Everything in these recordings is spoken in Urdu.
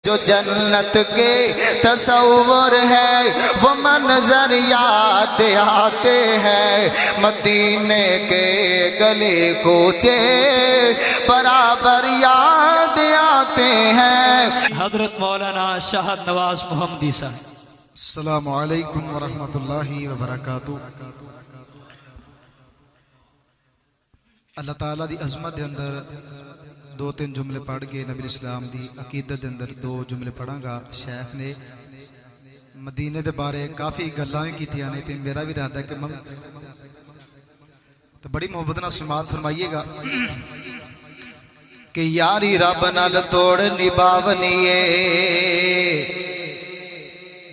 جو جنت کے تصور ہے وہ منظر یاد آتے ہیں، مدینے کے گلی کوچے برابر یاد آتے ہیں۔ حضرت مولانا شاہد نواز محمدی صاحب۔ السلام علیکم ورحمۃ اللہ وبرکاتہ۔ اللہ تعالیٰ دی عظمت دے اندر دو تین جملے پڑھ کے نبی اسلام دی عقیدت دے اندر دو جملے پڑھاں گا۔ شیخ نے مدینے دے بارے کافی گلاں کیتیاں نے تے میرا بھی ارادہ ہے کہ تو بڑی محبت نال سماعت فرمائیے گا کہ یاری رب نال توڑ نباونیے،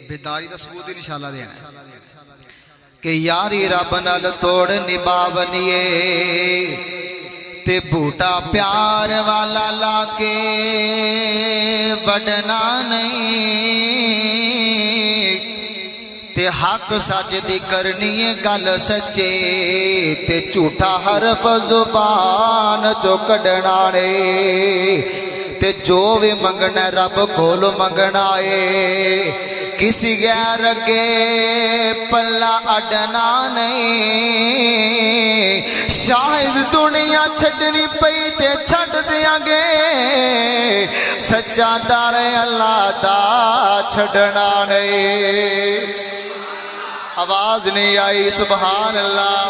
بیداری دا ثبوت انشاءاللہ دینا ہے کہ یاری رب نال توڑ نباونیے، تے بوٹا پیار والا لا کے وڈنا نہیں، تے حق سچ دی کرنی ہے گل سچے، تے جھوٹا حرف زبان چو کڈنا نہیں، تے جو بھی منگنا رب کولو منگنا ہے، کسی غیر اگے پلا اڈنا نہیں، شاید دنیا چھڈنی پئی تے چھڈ دیاں گے، سچا دار اللہ دا چھڈنا نہیں۔ آواز نہیں آئی سبحان اللہ۔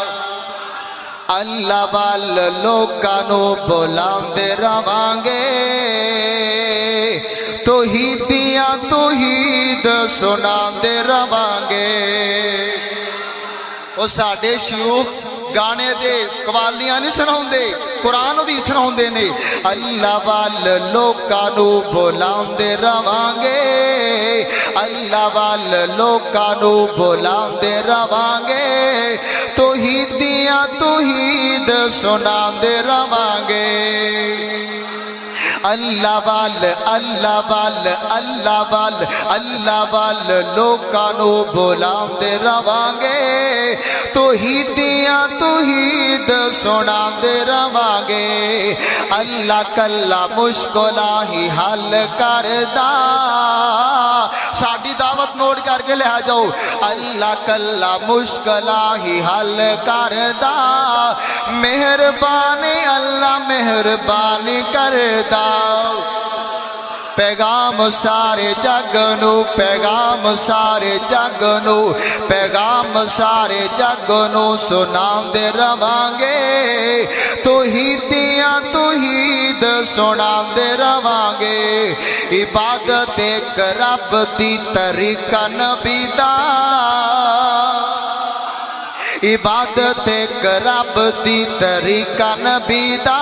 اللہ وال لوکاں نو بلاندے رہواں گے، توحیدیاں توحید سناندے رہواں گے۔ وہ ساڈے شیوخ گانے دے قوالیاں نہیں سناؤندے، قرآن دی سناؤندے نے۔ اللہ وال لوکاں نو بلاندے رہواں گے، اللہ وال لوکاں نو بلاندے رہواں گے، توحیدیاں توحید سناندے رہواں گے۔ اللہ وال اللہ وال اللہ وال اللہ وال لوکاں نو بلاندے رہواں گے، توحیدیاں توحید سناندے رہواں گے۔ اللہ کلا مشکلاں ہی حل کردا، ساڈی دعوت نوٹ کر کے لے جاؤ۔ اللہ کلا مشکلاں ہی حل کردا، مہربانی اللہ مہربانی کردا۔ پیغام سارے جگ نو، پیغام سارے جگ نو، پیغام سارے جگ نو سناندے رہواں گے، توحیدیاں توحید سناندے رہواں گے۔ عبادت ایک رب دی طریقہ نبی دا، عبادت ایک رب دی طریقہ نبی دا،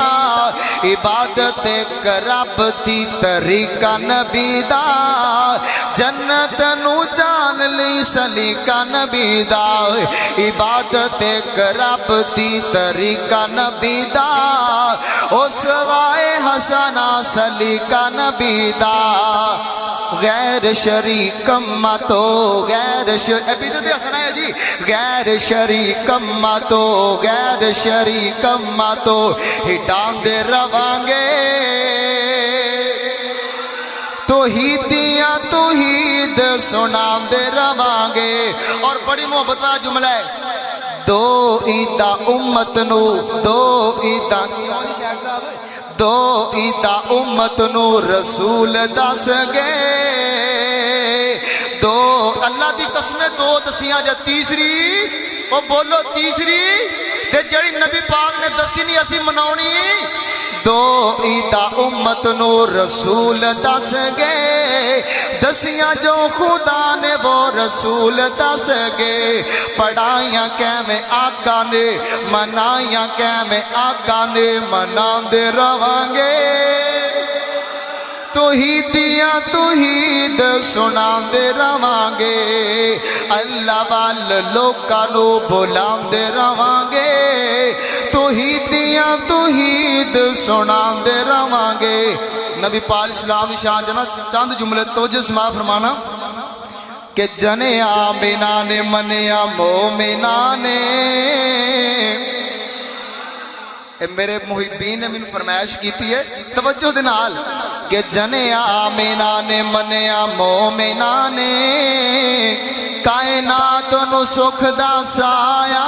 عبادت ایک رب دی طریقہ نبی دا، جنت نو جان لی سلیقہ نبی دا، عبادت ایک رب دی طریقہ نبی دا، او سوائے حسنہ سلیقہ نبی دا، غیر شریک ماتو غیر شریک ہے جی، غیر شریک ماتو غیر شریک ماتو ہٹاندے رہواں گے، توحیدیاں توحید سناندے رہواں گے۔ اور بڑی محبت والا جملہ ہے، دو عیداں امت نو، دو عیداں دو عیداں امت نو رسول دس گے، دو اللہ دی قسمیں دو دسیاں جا تیسری، او بولو تیسری تے جڑی نبی پاک نے دسی نہیں اسی مناونی، دو عیداں امت نو رسول دس گے، دسیاں جو خدا نے وہ رسول دس گے، پڑھائیاں کیویں آقا نے، منائیاں کیویں آقا نے، مناندے رہواں گے، توحیدیاں توحید سناندے رہواں گے۔ اللہ وال لوکاں نو بلاندے رہواں گے، توحیدیاں توحید سناندے رہواں گے۔ نبی پاک اسلام کی شان جنا چند جملے توجہ سما فرمانا کہ جنے آمینہ نے منیا مومنہ نے، میرے محبین نے میں فرمائش کیتی ہے توجہ دے نال کہ جنیا مینا نے منیا مومنا نے کائنات نو سکھ دا سایا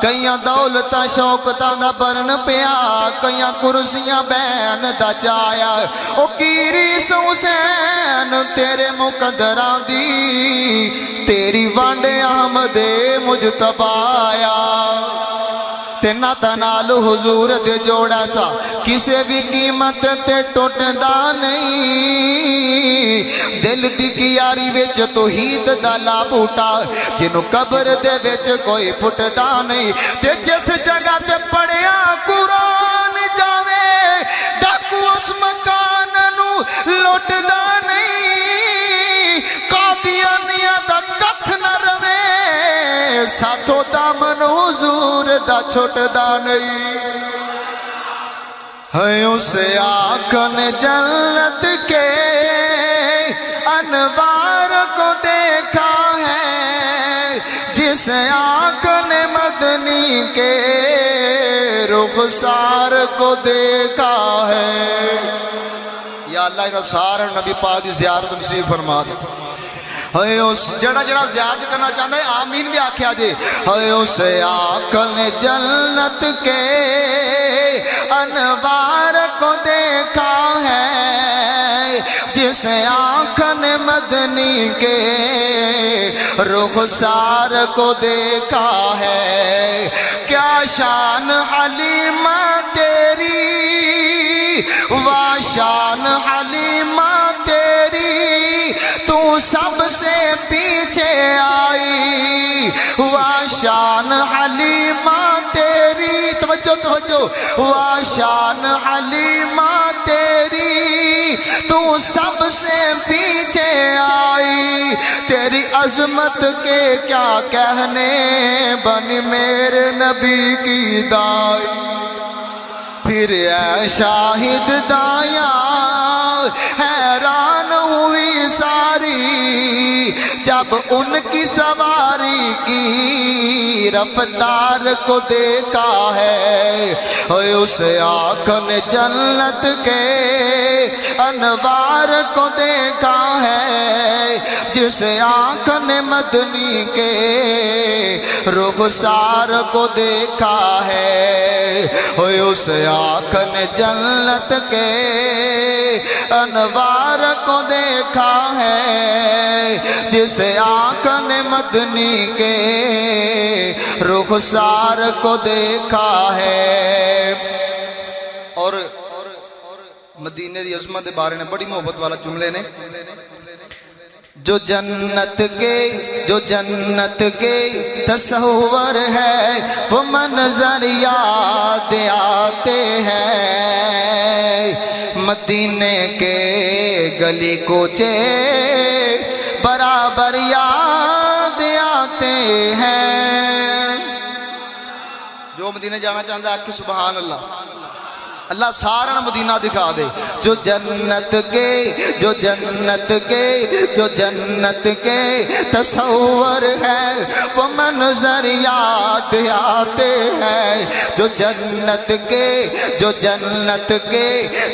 کئیاں دولتاں شوقتاں دا برن پیا کئیاں کرسیاں بین دا چایا او کیری حسین تیرے مقدراں دی تیری وانڈے احمد مجتبایا تینا تنال حضور دے جوڑا سا کسے بھی قیمت تے ٹوٹدا نہیں دل دی کیاری وچ توحید دا لا بوٹا جنوں قبر دے وچ کوئی پھٹدا نہیں تے جس جگہ تے پڑھیا قرآن جاوے ڈاکو اس مکان نو لوٹدا نہیں قادیانیاں دا ککھ نہ روے ساتھوں دامن حضور دا چھوٹدا نہیں ہے اسے آنکھن جنت کے انوار کو دیکھا ہے جس آنکھ نے مدنی کے رخسار کو دیکھا ہے یا اللہ انہوں سارے نبی پاک دی زیارت نصیب فرما دے ہے اس جڑا زیارت کرنا چاہتا ہے آمین بھی آکھیا جے ہے اس آنکھن جنت کے انوار کو دیکھا ہے جس آنکھن مدنی کے رخسار کو دیکھا ہے کیا شان حلیمہ تیری وا شان حلیمہ تیری تو سب سے پیچھے آئی وا شان حلیمہ تیری توجہ وا شان حلیمہ تیری تو سب سے پیچھے آئی تیری عظمت کے کیا کہنے بن میرے نبی کی دائی پھر اے شاہد دایا حیران ہوئی ساری جب ان کی سواری کی رفتار کو دیکھا ہے اس آنکھ نے جنت کے انوار کو دیکھا ہے جس آنکھ نے مدنی کے رخسار کو دیکھا ہے اس آنکھ نے جنت کے انوار کو دیکھا ہے جس آنکھ نے مدنی کے رخسار کو دیکھا ہے اور مدینے دی عظمت دے بارے نے بڑی محبت والا جملے نے جو جنت کے تصور ہے وہ منظر یاد آتے ہیں مدینے کے گلی کوچے برابر یاد آتے ہیں جو مدینے جانا چاہتا ہے کہ سبحان اللہ اللہ سارا مدینہ دکھا دے جو جنت کے تصور ہے وہ منظر یاد آتے ہیں جو جنت کے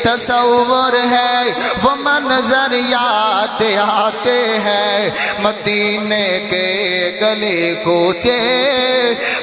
تصور ہے وہ منظر یاد آتے ہیں مدینے کے گلے کوچے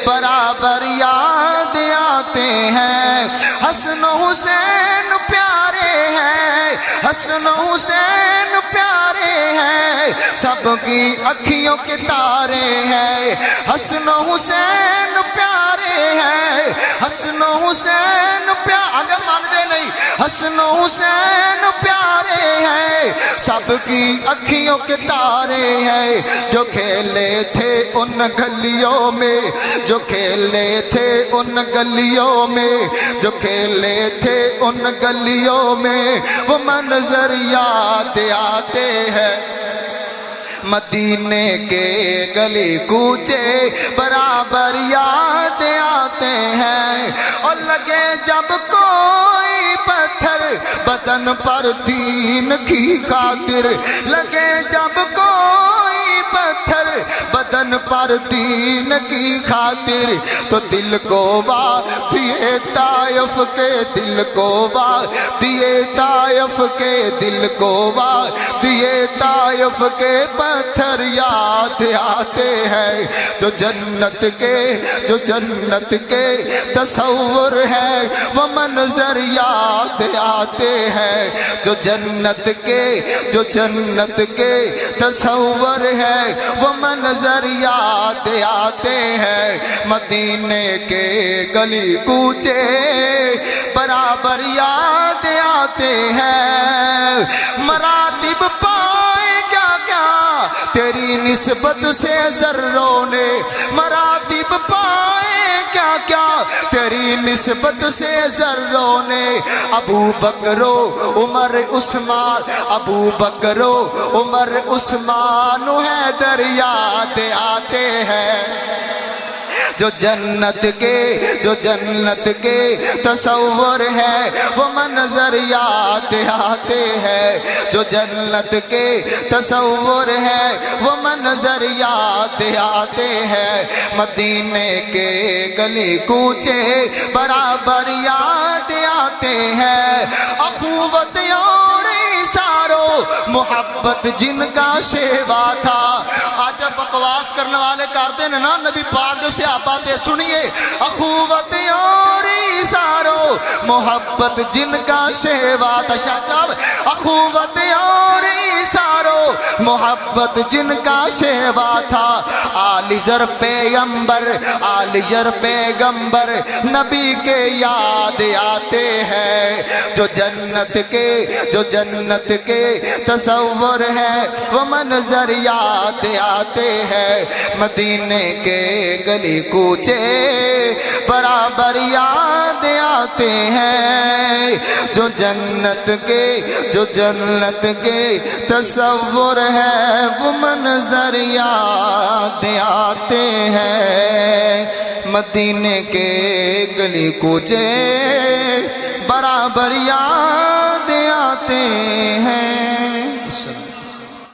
برابر یاد آتے ہیں حسن حسین پیارے ہیں حسن حسین پیارے ہیں سب کی اکھیوں کے تارے ہیں حسن حسین پیارے ہیں حسن حسین پیارے مانتے نہیں حسن حسین پیارے ہیں سب کی اکھیوں کے تارے ہیں جو کھیلے تھے ان گلیوں میں جو کھیلے تھے ان گلیوں میں جو کھیلے تھے ان گلیوں میں وہ منظر یاد آتے ہیں مدینے کے گلی کوچے برابر یاد آتے ہیں اور لگے جب کوئی پتھر بدن پر دین کی خاطر لگے جب کوئی پتھر بدن پر دین کی خاطر، تو دل کو واہ دیے طائف کے، دل کو واہ دیے طائف کے، دل کو واہ دیے طائف کے پتھر یاد آتے ہیں، جو جنت کے تصور ہے وہ منظر یاد آتے ہیں، جو جنت کے تصور ہے وہ منظر یاد آتے ہیں، مدینے کے گلی کوچے برابر یاد آتے ہیں، مراتب پائے کیا کیا تیری نسبت سے ذروں نے، مراتب پائے کیا کیا تیری نسبت سے ذروں نے، ابو بکر و عمر عثمان، ابو بکر و عمر عثمان و حیدر یاد آتے ہیں، جو جنت کے تصور ہے وہ منظر یاد آتے ہیں، جو جنت کے تصور ہے وہ منظر یاد آتے ہیں، مدینے کے گلی کوچے برابر یاد آتے ہیں، اخوت اور ایثارو محبت جن کا شیوا تھا۔ آج جب بکواس کرنے والے کرتے ہیں نا نبی پاک سے آباتے سنیے، اخوت اور ایثارو محبت جن کا شیوا تھا، شاہ صاحب اخوت اور ایثارو محبت جن کا شیوا تھا، عالیزر پیغمبر نبی کے یاد آتے ہیں، جو جنت کے تصور ہے وہ منظر یاد آتے ہیں، مدینے کے گلی کوچے برابر یاد آتے ہیں، جو جنت کے تصور ہے وہ منظر یاد آتے ہیں، مدینے کے گلی کوچے برابر یاد آتے ہیں۔